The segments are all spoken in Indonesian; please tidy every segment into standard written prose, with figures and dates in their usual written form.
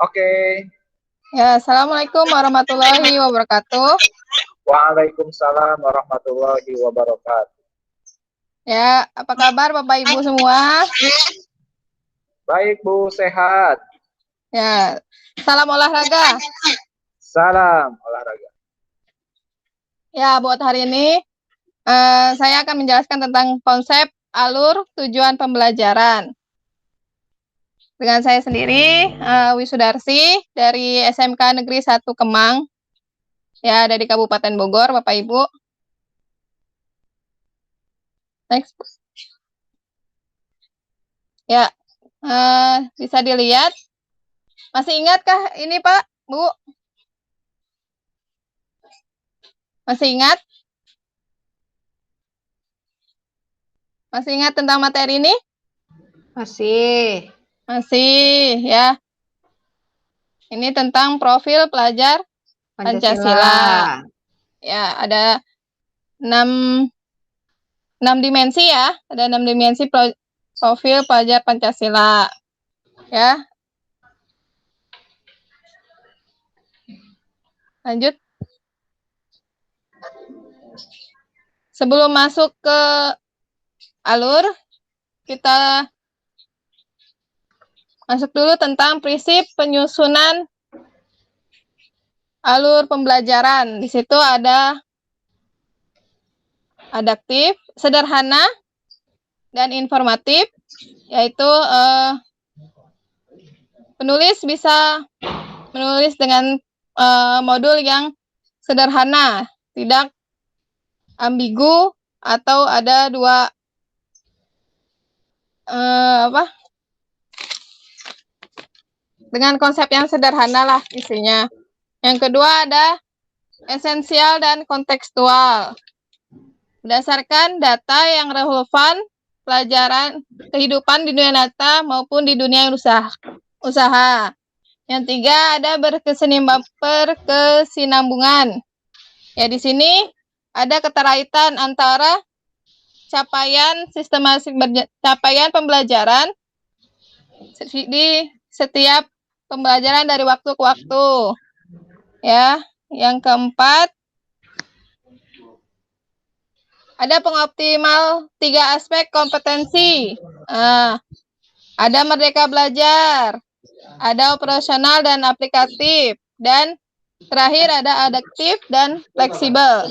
Oke, Ya, Assalamualaikum warahmatullahi wabarakatuh. Waalaikumsalam warahmatullahi wabarakatuh. Ya, apa kabar Bapak Ibu semua? Baik Bu, sehat. Ya, salam olahraga. Salam olahraga. Ya, buat hari ini saya akan menjelaskan tentang konsep alur tujuan pembelajaran. Dengan saya sendiri, Wisudarsi dari SMK Negeri 1 Kemang. Ya, dari Kabupaten Bogor, Bapak Ibu. Next. Ya, bisa dilihat. Masih ingatkah ini Pak, Bu? Masih ingat? Masih ingat tentang materi ini? Masih. Masih, ya. Ini tentang profil pelajar Pancasila. Ya, ada 6 dimensi ya. Ada 6 dimensi profil pelajar Pancasila. Ya. Lanjut. Sebelum masuk ke alur, kita masuk dulu tentang prinsip penyusunan alur pembelajaran. Di situ ada adaptif, sederhana, dan informatif, yaitu penulis bisa menulis dengan modul yang sederhana, tidak ambigu, atau ada dua dengan konsep yang sederhana lah isinya. Yang kedua ada esensial dan kontekstual. Berdasarkan data yang relevan pelajaran kehidupan di dunia nyata maupun di dunia usaha. Yang tiga ada berkesinambungan. Ya, di sini ada keterkaitan antara capaian pembelajaran di setiap pembelajaran dari waktu ke waktu. Ya, yang keempat ada pengoptimal 3 aspek kompetensi. Ada merdeka belajar, ada operasional dan aplikatif, dan terakhir ada adaptif dan fleksibel.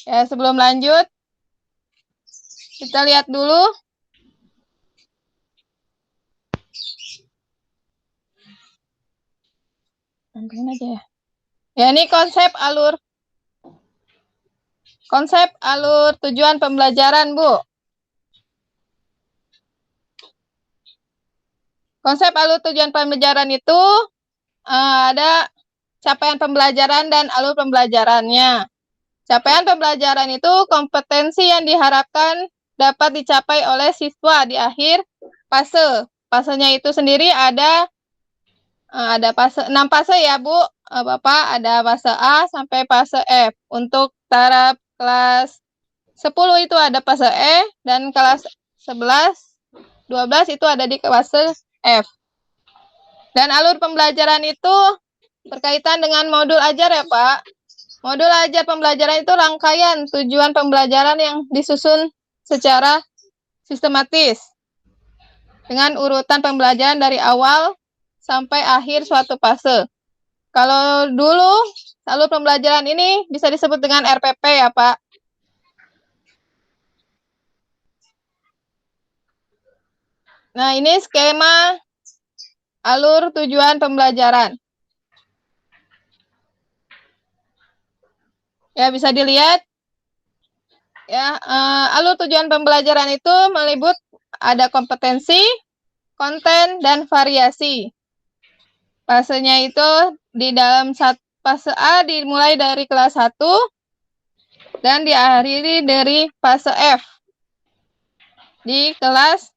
Ya, sebelum lanjut, kita lihat dulu. Ambilin aja ya. Ya, ini konsep alur tujuan pembelajaran, Bu. Konsep alur tujuan pembelajaran itu ada capaian pembelajaran dan alur pembelajarannya. Capaian pembelajaran itu kompetensi yang diharapkan dapat dicapai oleh siswa di akhir fase. Fasenya itu sendiri ada fase 6 fase ya, Bu. Bapak, ada fase A sampai fase F. Untuk taraf kelas 10 itu ada fase E, dan kelas 11, 12 itu ada di fase F. Dan alur pembelajaran itu berkaitan dengan modul ajar ya, Pak. Modul ajar pembelajaran itu rangkaian tujuan pembelajaran yang disusun secara sistematis dengan urutan pembelajaran dari awal sampai akhir suatu fase. Kalau dulu alur pembelajaran ini bisa disebut dengan RPP ya, Pak. Nah, ini skema alur tujuan pembelajaran. Ya, bisa dilihat. Ya, alur tujuan pembelajaran itu meliput ada kompetensi, konten, dan variasi. Fasenya itu di dalam fase A dimulai dari kelas 1 dan diakhiri dari fase F di kelas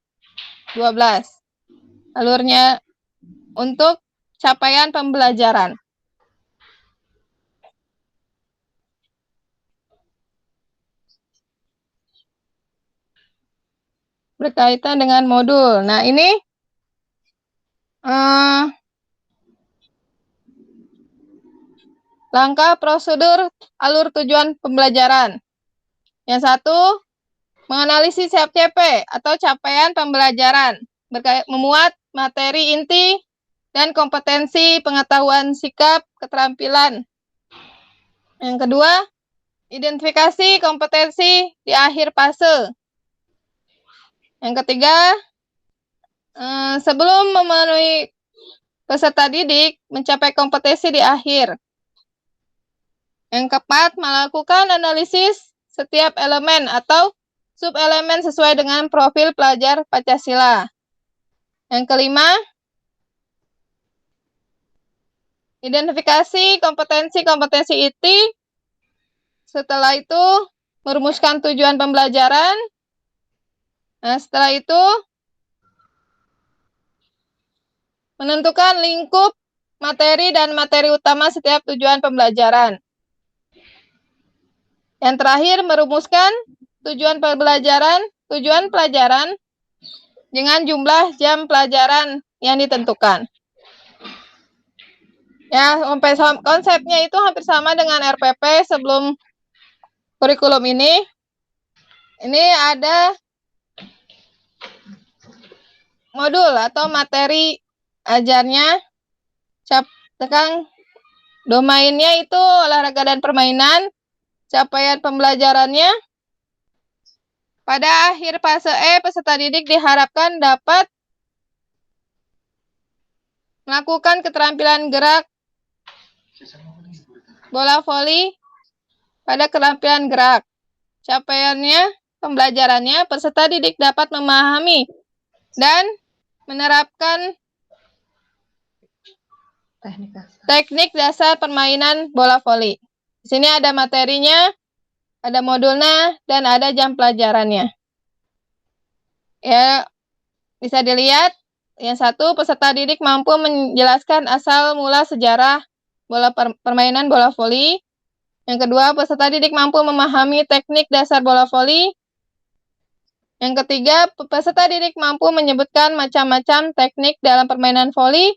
12. Alurnya untuk capaian pembelajaran. berkaitan dengan modul. Nah, ini langkah prosedur alur tujuan pembelajaran. Yang satu, menganalisis CFCP atau capaian pembelajaran, memuat materi inti dan kompetensi, pengetahuan, sikap, keterampilan. Yang kedua, identifikasi kompetensi di akhir fase. Yang ketiga, sebelum memenuhi peserta didik mencapai kompetensi di akhir. Yang keempat, melakukan analisis setiap elemen atau sub-elemen sesuai dengan profil pelajar Pancasila. Yang kelima, identifikasi kompetensi-kompetensi inti. Setelah itu, merumuskan tujuan pembelajaran. Nah, setelah itu, menentukan lingkup materi dan materi utama setiap tujuan pembelajaran. Yang terakhir, merumuskan tujuan pelajaran dengan jumlah jam pelajaran yang ditentukan. Ya, konsepnya itu hampir sama dengan RPP sebelum kurikulum ini. Ini ada modul atau materi ajarnya. Sekarang domainnya itu olahraga dan permainan. Capaian pembelajarannya, pada akhir fase E, peserta didik diharapkan dapat melakukan keterampilan gerak bola voli pada keterampilan gerak. Capaiannya, pembelajarannya, peserta didik dapat memahami dan menerapkan teknik dasar permainan bola voli. Di sini ada materinya, ada modulnya, dan ada jam pelajarannya. Ya, bisa dilihat. Yang satu, peserta didik mampu menjelaskan asal mula sejarah permainan bola voli. Yang kedua, peserta didik mampu memahami teknik dasar bola voli. Yang ketiga, peserta didik mampu menyebutkan macam-macam teknik dalam permainan voli.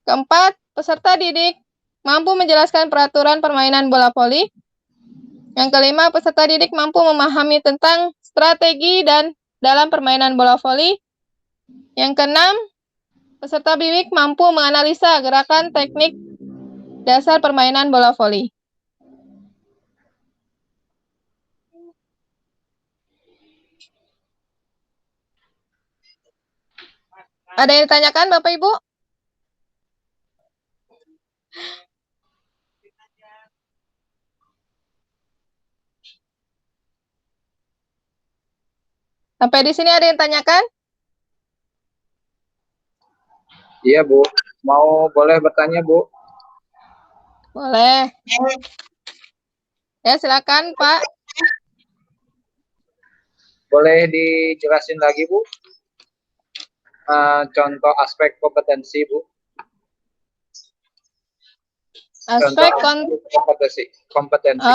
Keempat, peserta didik mampu menjelaskan peraturan permainan bola voli. Yang kelima, peserta didik mampu memahami tentang strategi dan dalam permainan bola voli. Yang keenam, peserta didik mampu menganalisa gerakan teknik dasar permainan bola voli. Ada yang ditanyakan, Bapak Ibu? Sampai di sini ada yang tanyakan? Iya, Bu. Boleh bertanya, Bu? Boleh. Ya, silakan, Pak. Boleh dijelasin lagi, Bu? Contoh aspek kompetensi, Bu. Aspek kompetensi.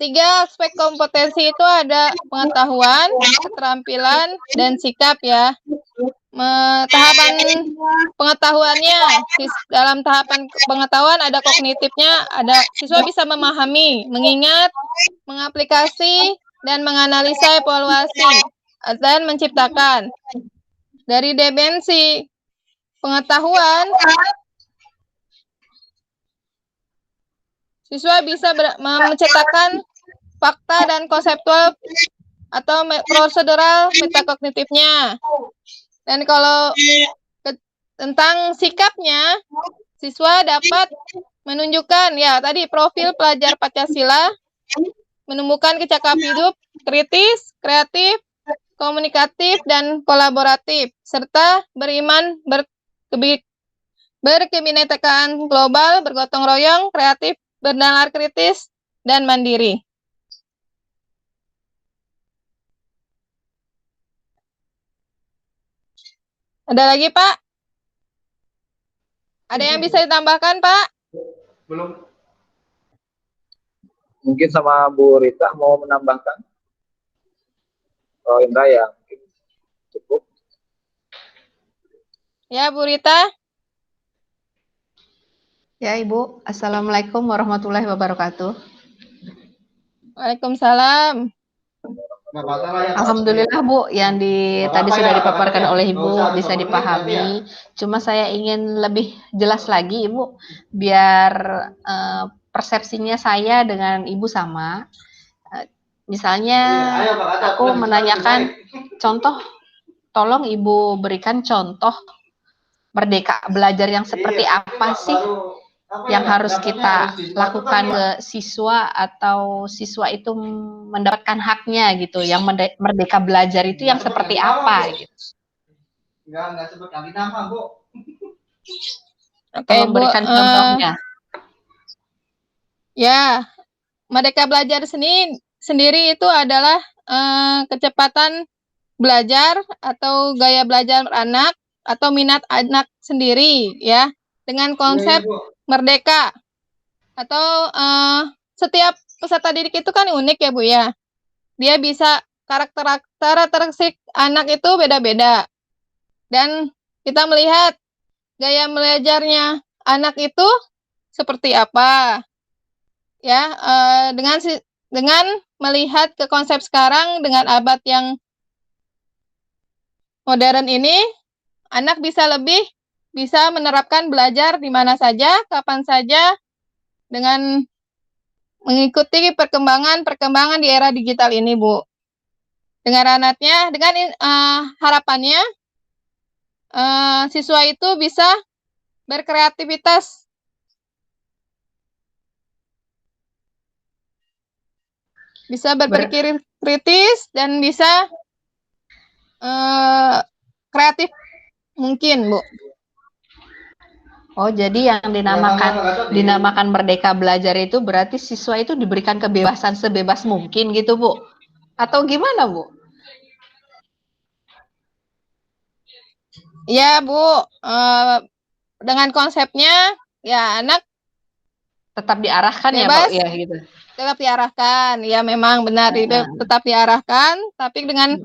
Tiga aspek kompetensi itu ada pengetahuan, keterampilan, dan sikap ya. Tahapan pengetahuannya, dalam tahapan pengetahuan ada kognitifnya, ada siswa bisa memahami, mengingat, mengaplikasi, dan menganalisa evaluasi, dan menciptakan. Dari dimensi pengetahuan, siswa bisa menciptakan fakta dan konseptual atau prosedural metakognitifnya. Dan kalau tentang sikapnya, siswa dapat menunjukkan ya tadi profil pelajar Pancasila, menemukan kecakapan hidup, kritis, kreatif, komunikatif, dan kolaboratif, serta beriman berkebinekaan global, bergotong royong, kreatif, bernalar kritis, dan mandiri. Ada lagi, Pak? Ada yang bisa ditambahkan, Pak? Belum. Mungkin sama Bu Rita mau menambahkan? Atau Indra yang mungkin cukup. Ya, Bu Rita. Ya, Ibu. Assalamualaikum warahmatullahi wabarakatuh. Waalaikumsalam. Alhamdulillah, Bu, yang tadi sudah dipaparkan oleh Ibu bisa dipahami. Cuma saya ingin lebih jelas lagi, Ibu, biar persepsinya saya dengan Ibu sama. Misalnya, aku menanyakan contoh, tolong Ibu berikan contoh merdeka belajar yang seperti apa sih yang harus kita lakukan ke siswa atau siswa itu mendapatkan haknya gitu. Yang merdeka belajar itu yang seperti apa gitu. Enggak sebut kami nama, Bu. Oke, Tolong Bu. berikan contohnya. Ya, merdeka belajar sendiri itu adalah kecepatan belajar atau gaya belajar anak atau minat anak sendiri ya, dengan konsep merdeka. Atau setiap peserta didik itu kan unik ya, Bu ya. Dia bisa karakteristik anak itu beda-beda. Dan kita melihat gaya belajarnya anak itu seperti apa. Ya, dengan melihat ke konsep sekarang dengan abad yang modern ini, anak bisa menerapkan belajar di mana saja, kapan saja, dengan mengikuti perkembangan di era digital ini, Bu. Dengan harapannya siswa itu bisa berkreativitas, bisa berpikir kritis dan bisa kreatif mungkin, Bu. Oh, jadi yang dinamakan merdeka belajar itu berarti siswa itu diberikan kebebasan sebebas mungkin gitu, Bu? Atau gimana, Bu? Ya, Bu. Dengan konsepnya, ya anak tetap diarahkan bebas, ya, Pak? Ya, gitu. Tetap diarahkan. Ya, memang benar, tetap diarahkan, tapi dengan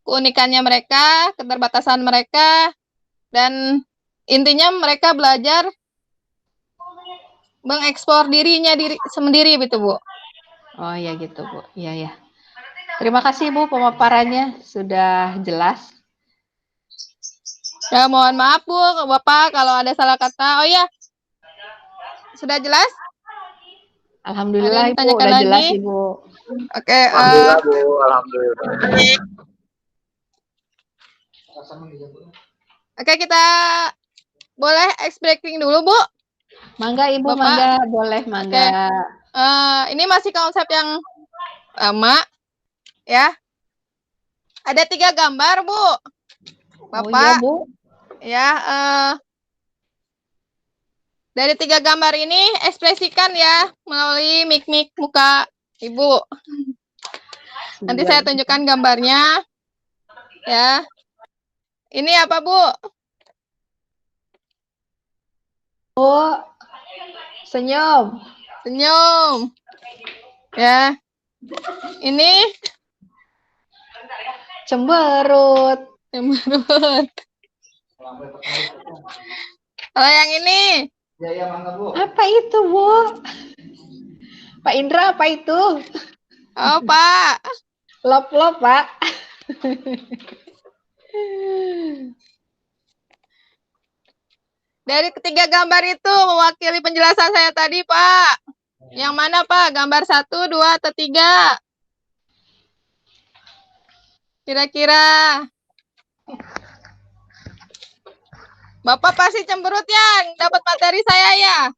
keunikannya mereka, keterbatasan mereka, dan intinya mereka belajar mengekspor dirinya sendiri gitu, Bu. Oh ya gitu, Bu. Iya ya. Terima kasih, Bu, pemaparannya sudah jelas. Ya, mohon maaf, Bu, Bapak kalau ada salah kata. Oh ya, sudah jelas? Alhamdulillah, Ibu, udah jelas, Ibu. Oke. Alhamdulillah, Bu. Alhamdulillah. Oke, kita boleh ice breaking dulu, Bu? Mangga, Ibu, Bapak. mangga. Boleh, mangga. Ini masih konsep yang lama, ya. Ada 3 gambar, Bu. Bapak. Oh iya, Bu. Ya, dari 3 gambar ini ekspresikan ya melalui mik-mik muka Ibu. Nanti saya tunjukkan gambarnya. Ya. Ini apa, Bu? Bu, senyum. Senyum. Ya. Ini cemberut. Kalau yang ini? Ya, mangga, Bu. Apa itu, Bu? Pak Indra, apa itu? Oh, Pak. Lop-lop, Pak. Dari ketiga gambar itu mewakili penjelasan saya tadi, Pak. Yang mana, Pak? Gambar 1, 2, atau 3? Kira-kira. Bapak pasti cemberut ya, dapat materi saya ya.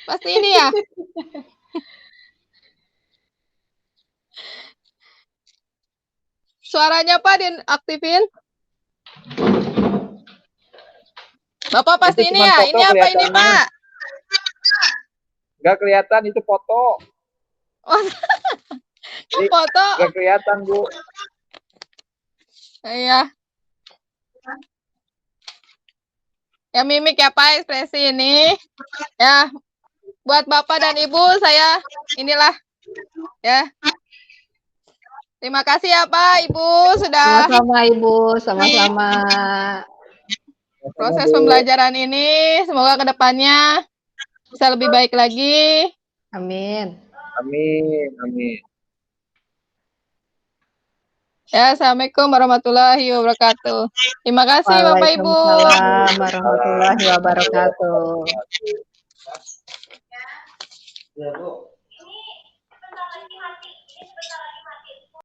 Pasti ini ya. Suaranya Pak diaktifin. Bapak pasti ini ya. Ini apa ini, Pak? Nggak kelihatan, itu foto. Oh, foto. Nggak kelihatan, Bu. Iya. Ya mimik ya Pak, ekspresi ini. Ya, buat Bapak dan Ibu saya inilah ya. Terima kasih ya Pak, Ibu sudah Sama-sama Ibu, sama-sama. proses Bu. pembelajaran ini. Semoga kedepannya bisa lebih baik lagi. Amin. Amin, amin. Ya, Assalamualaikum warahmatullahi wabarakatuh. Terima kasih Bapak Ibu. Waalaikumsalam warahmatullahi wabarakatuh. Ya, Bu.